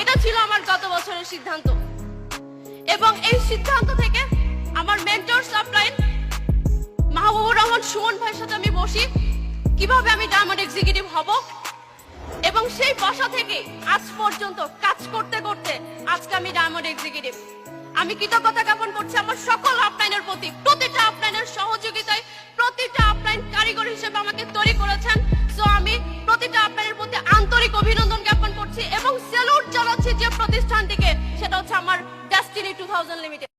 এটা ছিল আমার গত বছরের সিদ্ধান্ত এবং এই সিদ্ধান্ত থেকে আমার মেন্টর সাপ্লাইন মাহবুবুর রহমান সুমন ভাইয়ের সাথে আমি বসি কিভাবে আমি ডায়মন্ড এক্সিকিউটিভ হব এবং সেই বসা থেকে আজ পর্যন্ত কাজ করতে করতে আজকে আমি ডায়মন্ড এক্সিকিউটিভ। আমি কৃতজ্ঞতা জ্ঞাপন করছি আমার সকল আপলাইনের প্রতি, প্রতিটা আপলাইনের সহযোগিতায় প্রতিটা আপলাইন কারিগর হিসেবে আমাকে তৈরি করেছেন। সো আমি প্রতিটা আপলাইনের প্রতি আন্তরিক অভিনন্দন জ্ঞাপন করছি এবং স্যালুট জানাচ্ছি যে প্রতিষ্ঠানটিকে, সেটা হচ্ছে আমার ডেস্টিনি 2000 লিমিটেড।